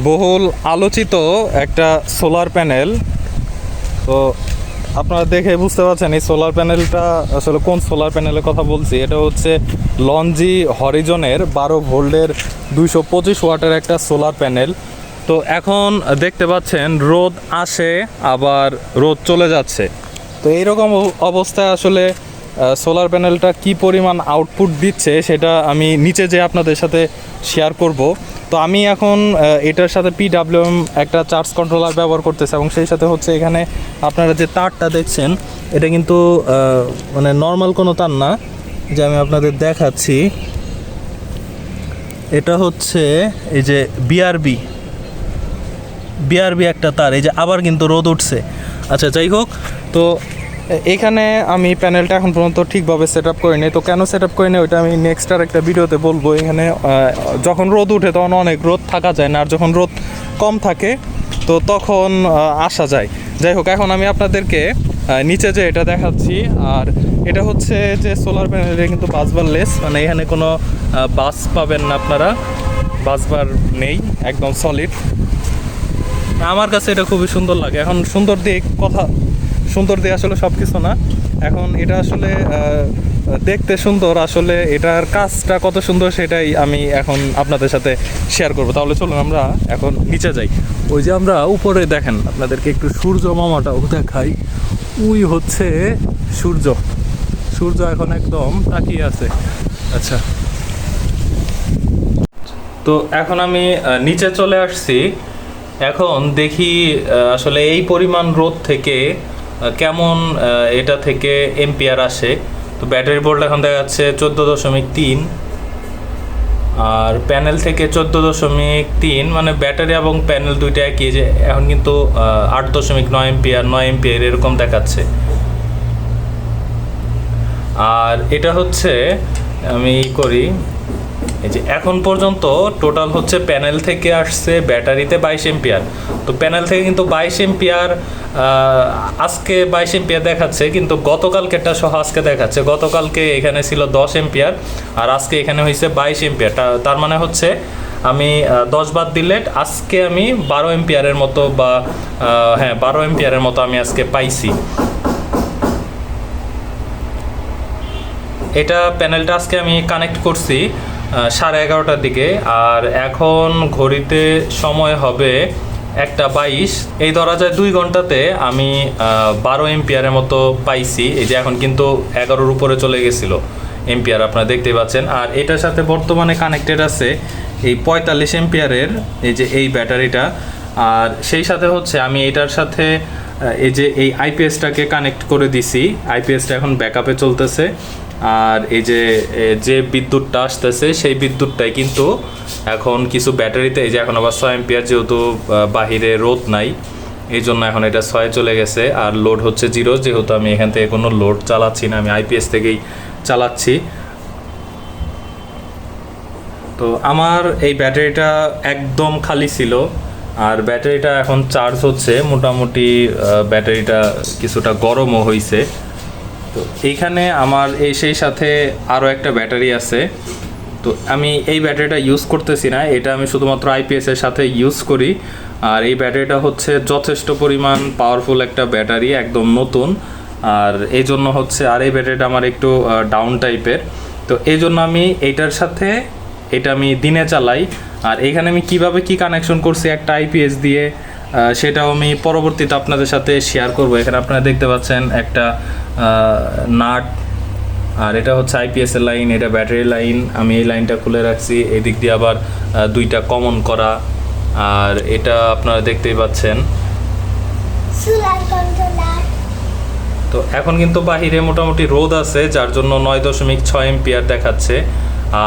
বহুল আলোচিত একটা সোলার প্যানেল। তো আপনারা দেখে বুঝতে পারছেন এই সোলার প্যানেলটা আসলে কোন সোলার প্যানেলের কথা বলছি। এটা হচ্ছে লঞ্জি হরিজনের 12 ভোল্টের 225 ওয়াটের একটা সোলার প্যানেল। তো এখন দেখতে পাচ্ছেন রোদ আসে আবার রোদ চলে যাচ্ছে। তো এইরকম অবস্থায় আসলে সোলার প্যানেলটা কি পরিমাণ আউটপুট দিচ্ছে সেটা আমি নিচে যে আপনাদের সাথে শেয়ার করব। তো আমি এখন এটার সাথে PWM একটা চার্জ কন্ট্রোলার ব্যবহার করতেছি এবং সেই সাথে হচ্ছে এখানে আপনারা যে তারটা দেখছেন এটা কিন্তু মানে নর্মাল কোনো তার না, যে আমি আপনাদের দেখাচ্ছি। এটা হচ্ছে এই যে বিআরবি একটা তার, এই যে আবার কিন্তু রোদ উঠছে। আচ্ছা যাই হোক, তো এখানে আমি প্যানেলটা এখন পর্যন্ত ঠিকভাবে সেট আপ করিনি। তো কেন সেট আপ করিনি ওইটা আমি নেক্সট আর একটা ভিডিওতে বলবো। এখানে যখন রোদ উঠে তখন অনেক রোদ থাকা যায় না, আর যখন রোদ কম থাকে তো তখন আসা যায়। যাই হোক, এখন আমি আপনাদেরকে নিচে যে এটা দেখাচ্ছি, আর এটা হচ্ছে যে সোলার প্যানেলে কিন্তু বাসবার লেস, মানে এখানে কোনো বাস পাবেন না আপনারা, বাসবার নেই, একদম সলিড। আমার কাছে এটা খুবই সুন্দর লাগে। এখন সুন্দর দিয়ে আসলে সব কিছু না, এখন এটা আসলে দেখতে সুন্দর, আসলে এটার কাজটা কত সুন্দর সেটাই আমি এখন আপনাদের সাথে শেয়ার করব। তাহলে চলুন আমরা এখন নিচে যাই। ওই যে আমরা উপরে দেখেন, আপনাদেরকে একটু সূর্য মামাটাও দেখাই। ওই হচ্ছে সূর্য এখন একদম তাকিয়ে আছে। আচ্ছা, তো এখন আমি নিচে চলে আসছি। এখন দেখি আসলে এই পরিমাণ রোদ থেকে কেমন এটা থেকে এম্পিয়ার আসে। তো ব্যাটারি ভোল্ট এখন দেখা যাচ্ছে 14.3, আর প্যানেল থেকে 14.3, মানে ব্যাটারি এবং প্যানেল দুইটা একই। যে এখন কিন্তু 8.9 এম্পিয়ার, 9 এম্পিয়ার এরকম দেখাচ্ছে। আর এটা হচ্ছে আমি করি, এই যে এখন পর্যন্ত টোটাল হচ্ছে প্যানেল থেকে আসছে ব্যাটারিতে 22 এম্পিয়ার। তো প্যানেল থেকে কিন্তু 22 এম্পিয়ার, আজকে 22 এম্পিয়ার দেখাচ্ছে, কিন্তু গতকালকেটা সহ আজকে দেখাচ্ছে। গতকালকে এখানে ছিল 10 এম্পিয়ার আর আজকে এখানে হয়েছে 22 এম্পিয়ার। তার মানে হচ্ছে আমি 10 বাদ দিলে আজকে আমি 12 এম্পিয়ারের মতো, বা হ্যাঁ 12 এম্পিয়ারের মতো আমি আজকে পাইছি। এটা প্যানেলটা আজকে আমি কানেক্ট করছি 11:30টার দিকে, আর এখন ঘড়িতে সময় হবে 1:22। এই ধরা যায় 2 ঘন্টাতে আমি 12 এম্পিয়ারের মতো পাইছি। এই যে এখন কিন্তু 11-র উপরে চলে গেছিলো এম্পিয়ার, আপনারা দেখতেই পাচ্ছেন। আর এটার সাথে বর্তমানে কানেক্টেড আছে এই 45 এম্পিয়ারের এই যে এই ব্যাটারিটা। আর সেই সাথে হচ্ছে আমি এটার সাথে এই যে এই আইপিএসটাকে কানেক্ট করে দিছি। আইপিএসটা এখন ব্যাকআপে চলতেছে, আর এই যে বিদ্যুৎটা আসতেছে সেই বিদ্যুৎটাই কিন্তু এখন কিছু ব্যাটারিতে, এই যে এখন আবার 6 এম্পিয়ার, যেহেতু বাহিরে রোদ নাই এই জন্য এখন এটা 6 চলে গেছে। আর লোড হচ্ছে 0, যেহেতু আমি এখান থেকে কোনো লোড চালাচ্ছি না, আমি আইপিএস থেকেই চালাচ্ছি। তো আমার এই ব্যাটারিটা একদম খালি ছিল, আর ব্যাটারিটা এখন চার্জ হচ্ছে। মোটামুটি ব্যাটারিটা কিছুটা গরমও হয়েছে। তো এইখানে আমার সেই সাথে আরও একটা ব্যাটারি আছে। তো আমি এই ব্যাটারিটা ইউজ করতেছি না, এটা আমি শুধুমাত্র আইপিএসের সাথে ইউজ করি। আর এই ব্যাটারিটা হচ্ছে যথেষ্ট পরিমাণ পাওয়ারফুল একটা ব্যাটারি, একদম নতুন। আর এই জন্য হচ্ছে, আর এই ব্যাটারিটা আমার একটু ডাউন টাইপের, তো এই জন্য আমি এইটার সাথে এটা আমি দিনে চালাই। আর এখানে আমি কিভাবে কি কানেকশন করছি একটা আইপিএস দিয়ে, সেটাও আমি পরবর্তীতে আপনাদের সাথে শেয়ার করব। এখানে আপনারা দেখতে পাচ্ছেন একটা নাট, আর এটা হচ্ছে আইপিএস এর লাইন, এটা ব্যাটারি লাইন। আমি এই লাইনটা খুলে রাখছি, এই দিক দিয়ে আবার দুইটা কমন করা। আর এটা আপনারা দেখতেই পাচ্ছেন। তো এখন কিন্তু বাহিরে মোটামুটি রোদ আছে, যার জন্য 9.6 এম্পিয়ার দেখাচ্ছে।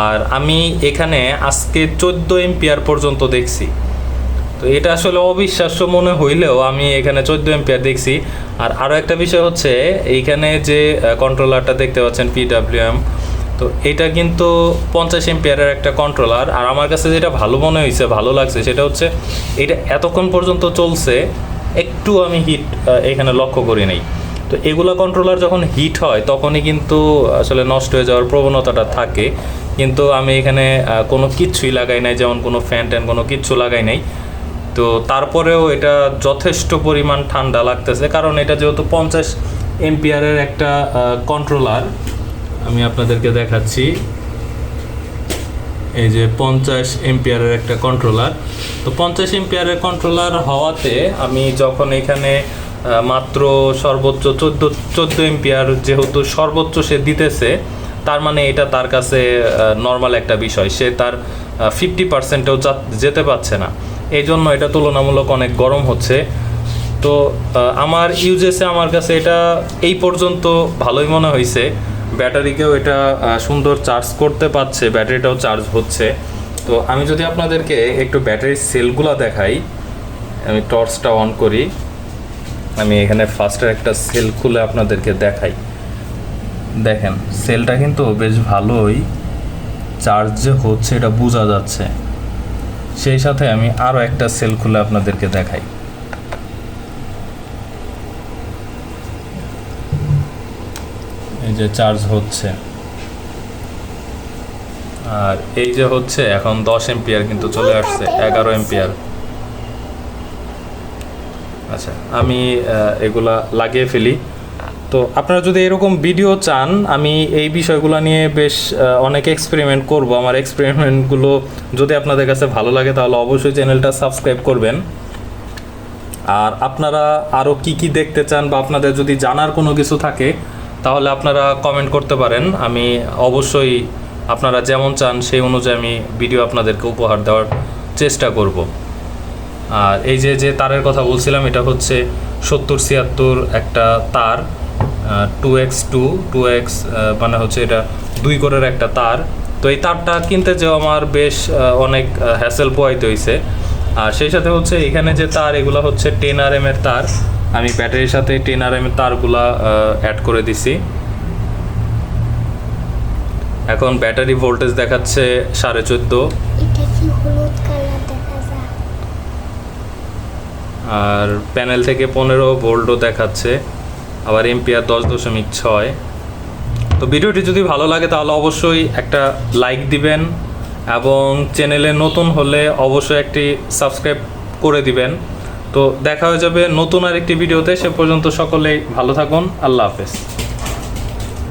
আর আমি এখানে আজকে 14 এম্পিয়ার পর্যন্ত দেখছি। তো এটা আসলে অবিশ্বাস্য মনে হইলেও আমি এখানে 14 এম্পিয়ার দেখছি। আর আরও একটা বিষয় হচ্ছে, এইখানে যে কন্ট্রোলারটা দেখতে পাচ্ছেন PWM, তো এটা কিন্তু 50 এম্পিয়ারের একটা কন্ট্রোলার। আর আমার কাছে যেটা ভালো মনে হয়েছে, ভালো লাগছে, সেটা হচ্ছে এটা এতক্ষণ পর্যন্ত চলছে, একটু আমি হিট এখানে লক্ষ্য করি নাই। তো এগুলো কন্ট্রোলার যখন হিট হয় তখনই কিন্তু আসলে নষ্ট হয়ে যাওয়ার প্রবণতাটা থাকে। কিন্তু আমি এখানে কোনো কিচ্ছুই লাগাই নাই, যেমন কোনো ফ্যান ট্যান কোনো কিচ্ছু লাগাই নাই। তো তারপরেও এটা যথেষ্ট পরিমাণ ঠান্ডা লাগতেছে, কারণ এটা যেহেতু 50 এম্পিয়ারের একটা কন্ট্রোলার। আমি আপনাদেরকে দেখাচ্ছি, এই যে 50 এম্পিয়ারের একটা কন্ট্রোলার। তো 50 এম্পিয়ারের কন্ট্রোলার হওয়াতে আমি যখন এখানে মাত্র সর্বোচ্চ 14 এম্পিয়ার যেহেতু সর্বোচ্চ সে দিতেছে, তার মানে এটা তার কাছে নর্মাল একটা বিষয়, সে তার 50%ও যেতে পারছে না, এই জন্য এটা তুলনামূলক অনেক গরম হচ্ছে। তো আমার ইউজেসে আমার কাছে এটা এই পর্যন্ত ভালোই মনে হয়েছে। ব্যাটারিকেও এটা সুন্দর চার্জ করতে পারছে, ব্যাটারিটাও চার্জ হচ্ছে। তো আমি যদি আপনাদেরকে একটু ব্যাটারির সেলগুলো দেখাই, আমি টর্চটা অন করি, আমি এখানে ফার্স্টের একটা সেল খুলে আপনাদেরকে দেখাই। দেখেন সেলটা কিন্তু বেশ ভালোই চার্জ যে হচ্ছে এটা বোঝা যাচ্ছে। সেই সাথে আমি আরও একটা সেল খুলে আপনাদেরকে দেখাই। এই যে চার্জ হচ্ছে, আর এই যে হচ্ছে এখন 10 এম্পিয়ার কিন্তু চলে আসছে, 11 এম্পিয়ার। আচ্ছা, আমি এগুলা লাগিয়ে ফেলি। তো আপনারা যদি এরকম ভিডিও চান, আমি এই বিষয়গুলো নিয়ে বেশ অনেক এক্সপেরিমেন্ট করব। আমার এক্সপেরিমেন্টগুলো যদি আপনাদের কাছে ভালো লাগে তাহলে অবশ্যই চ্যানেলটা সাবস্ক্রাইব করবেন। আর আপনারা আরও কি কি দেখতে চান বা আপনাদের যদি জানার কোনো কিছু থাকে তাহলে আপনারা কমেন্ট করতে পারেন। আমি অবশ্যই আপনারা যেমন চান সেই অনুযায়ী আমি ভিডিও আপনাদেরকে উপহার দেওয়ার চেষ্টা করব। আর এই যে তারের কথা বলছিলাম, এটা হচ্ছে 70-76 একটা তার, 2x মানে হচ্ছে এটা 2 কোরের একটা তার। তো এই তারটা কিনতে যেও আমার বেশ অনেক হ্যাসেল পোয়াইতে হয়েছে। আর সেই সাথে হচ্ছে এখানে যে তার, এগুলো হচ্ছে 10 RM এর তার। আমি ব্যাটারির সাথে 10 RM এর তারগুলা অ্যাড করে দিছি। এখন ব্যাটারি ভোল্টেজ দেখাচ্ছে 14.5। এটা কি হলুদ কালার দেখা যায়? আর প্যানেল থেকে 15 ভোল্টও দেখাচ্ছে, আবার এম্পিয়ার 10.6। তো ভিডিওটি যদি ভালো লাগে তাহলে অবশ্যই একটা লাইক দিবেন, এবং চ্যানেলে নতুন হলে অবশ্যই একটি সাবস্ক্রাইব করে দিবেন। তো দেখা হয়ে যাবে নতুন আরেকটি ভিডিওতে। সে পর্যন্ত সকলেই ভালো থাকুন। আল্লাহ হাফেজ।